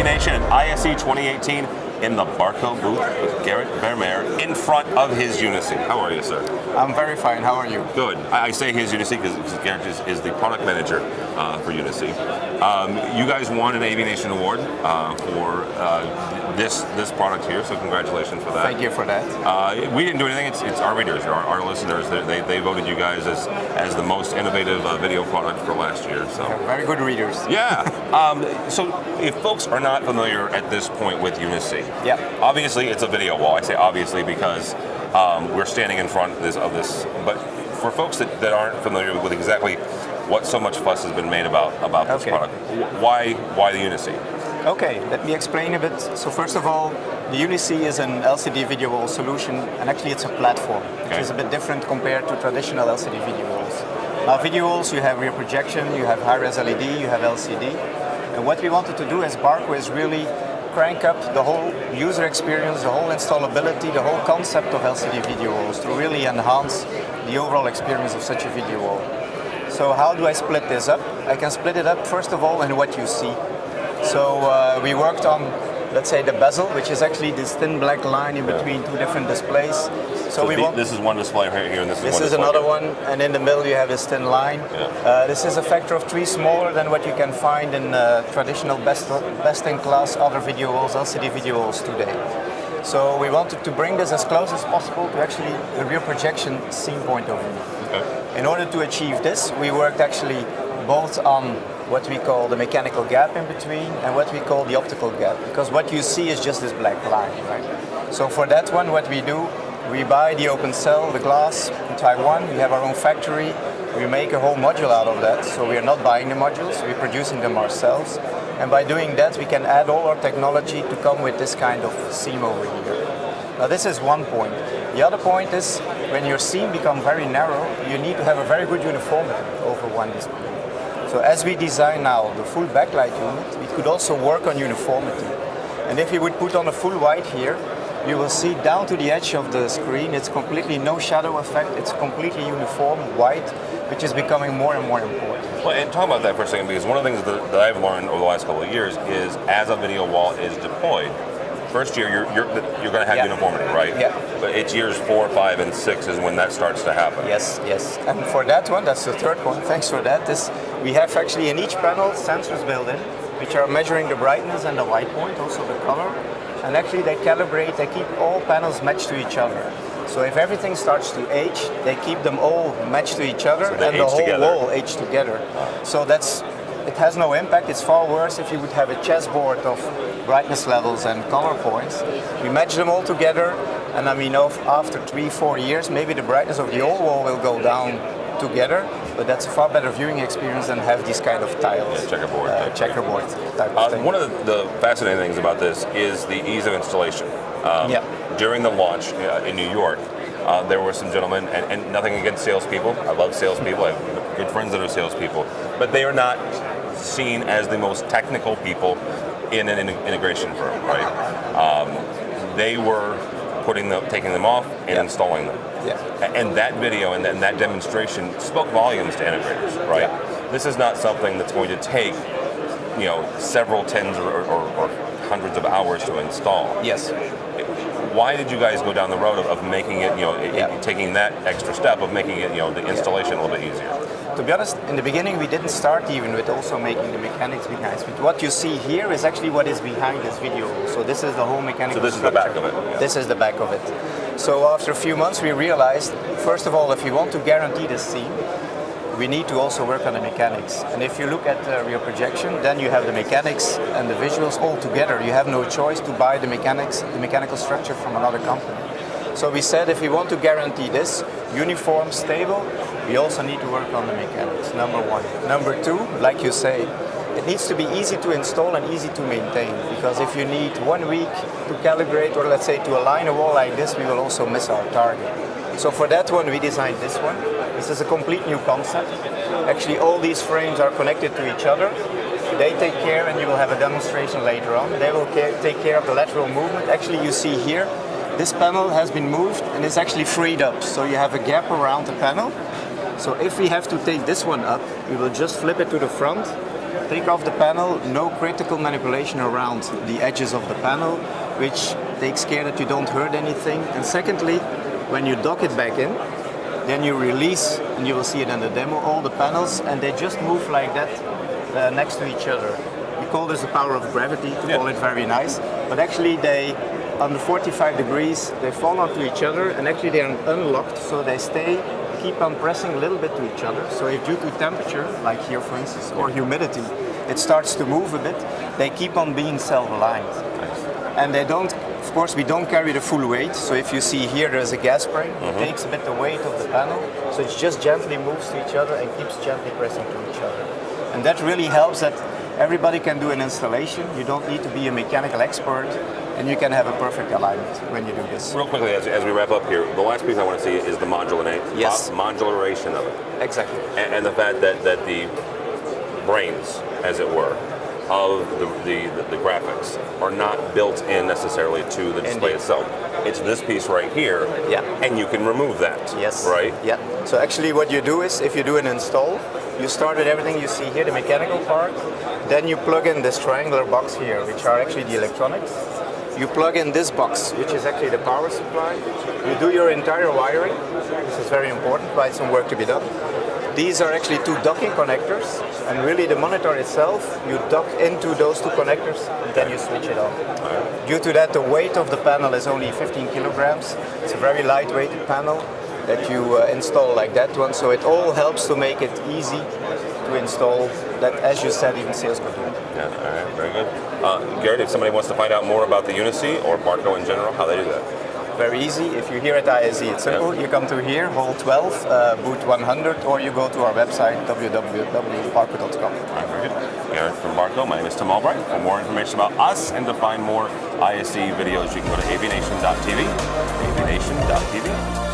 AVNation at ISE 2018 in the Barco booth with Gerrit Vermeir in front of his UniSee. How are you, sir? I'm very fine. How are you? Good. I say his UniSee because Gerrit is the product manager for UniSee. You guys won an AVNation award for this product here, so congratulations for that. Thank you for that. We didn't do anything. It's our readers, our listeners. They voted you guys as the most innovative video product for last year. So very good readers. Yeah. So if folks are not familiar at this point with UniSee, obviously it's a video wall. I say obviously because we're standing in front of this. But for folks that aren't familiar with exactly what so much fuss has been made about this product, why the UniSee? Okay, let me explain a bit. So first of all, the UniSee is an LCD video wall solution, and actually it's a platform, which is a bit different compared to traditional LCD video walls. Now video walls, you have rear projection, you have high-res LED, you have LCD. And what we wanted to do as Barco is really crank up the whole user experience, the whole installability, the whole concept of LCD video walls to really enhance the overall experience of such a video wall. So how do I split this up? I can split it up first of all in what you see. So we worked on, let's say, the bezel, which is actually this thin black line in between two different displays. So this is one display right here, and this is another one, and in the middle you have this thin line. This is a factor of 3 smaller than what you can find in traditional best-in-class other video walls, LCD video walls today. So we wanted to bring this as close as possible to actually the rear projection scene point of view. In order to achieve this, we worked actually both on what we call the mechanical gap in between and what we call the optical gap, because what you see is just this black line, right? So for that one, what we do, we buy the open cell, the glass in Taiwan. We have our own factory. We make a whole module out of that. So we are not buying the modules, we're producing them ourselves. And by doing that, we can add all our technology to come with this kind of seam over here. Now this is one point. The other point is, when your seam becomes very narrow, you need to have a very good uniformity over one display. So as we design now the full backlight unit, we could also work on uniformity. And if you would put on a full white here, you will see down to the edge of the screen, it's completely no shadow effect, it's completely uniform white, which is becoming more and more important. Well, and talk about that for a second, because one of the things that I've learned over the last couple of years is as a video wall is deployed, first year you're going to have uniformity, right? Yeah. But it's years 4, 5, and 6 is when that starts to happen. Yes. And for that one, that's the third point, thanks for that, we have actually in each panel sensors built in, which are measuring the brightness and the white point, also the color. And actually they calibrate, they keep all panels matched to each other. So if everything starts to age, they keep them all matched to each other, so and the whole wall age together. So it has no impact. It's far worse if you would have a chessboard of brightness levels and color points. We match them all together, and I mean, after 3-4 years, maybe the brightness of the whole wall will go down together, but that's a far better viewing experience than have these kind of tiles. Checkerboard type of thing. One of the fascinating things about this is the ease of installation. During the launch in New York, there were some gentlemen, and nothing against salespeople. I love salespeople. I have good friends that are salespeople, but they are not seen as the most technical people in an integration firm, right? They were taking them off and installing them. And that video and that demonstration spoke volumes to integrators, right? This is not something that's going to take, several tens or hundreds of hours to install. Yes. Why did you guys go down the road of making it, taking that extra step of making it, the installation a little bit easier? To be honest, in the beginning we didn't start even with also making the mechanics behind it. What you see here is actually what is behind this video. So this is the whole mechanical structure. So this is the back of it? This is the back of it. So after a few months we realized, first of all, if you want to guarantee the seam, we need to also work on the mechanics. And if you look at the rear projection, then you have the mechanics and the visuals all together. You have no choice to buy the mechanical structure from another company. So we said if we want to guarantee this, uniform, stable, we also need to work on the mechanics, number one. Number two, like you say, it needs to be easy to install and easy to maintain, because if you need 1 week to calibrate, or let's say to align a wall like this, we will also miss our target. So for that one, we designed this one. This is a complete new concept. Actually, all these frames are connected to each other. They take care, and you will have a demonstration later on, they will take care of the lateral movement. Actually, you see here, this panel has been moved and is actually freed up. So you have a gap around the panel. So if we have to take this one up, we will just flip it to the front, take off the panel, no critical manipulation around the edges of the panel, which takes care that you don't hurt anything. And secondly, when you dock it back in, then you release, and you will see it in the demo, all the panels, and they just move like that next to each other. We call this the power of gravity, to call it very nice. But actually they, under 45 degrees, they fall onto each other, and actually they are unlocked, so they keep on pressing a little bit to each other. So if due to temperature, like here for instance, or humidity, it starts to move a bit, they keep on being self-aligned. Nice. And they don't, of course, we don't carry the full weight. So if you see here, there's a gas spring. It takes a bit the weight of the panel. So it just gently moves to each other and keeps gently pressing to each other. And that really helps that everybody can do an installation. You don't need to be a mechanical expert, and you can have a perfect alignment when you do this. Real quickly, as we wrap up here, the last piece I want to see is the modularization of it. Exactly. And the fact that the brains, as it were, of the graphics are not built in necessarily to the display itself. It's this piece right here, and you can remove that. Yes. Right? Yeah. So actually what you do is, if you do an install, you start with everything you see here, the mechanical part, then you plug in this triangular box here, which are actually the electronics. You plug in this box, which is actually the power supply. You do your entire wiring. This is very important, quite some work to be done. These are actually two docking connectors, and really the monitor itself, you dock into those two connectors, and then you switch it on. Right. Due to that, the weight of the panel is only 15 kilograms. It's a very lightweight panel that you install like that one, so it all helps to make it easy to install, that, as you said, even sales could do it. Yeah, all right, very good. Gerrit, if somebody wants to find out more about the UniSee or Barco in general, how they do that? Very easy. If you're here at ISE, it's simple. You come to here, hall 12, booth 100, or you go to our website, www.barco.com. All right, very good. Gerrit from Barco. My name is Tim Albright. For more information about us and to find more ISE videos, you can go to avnation.tv. avnation.tv.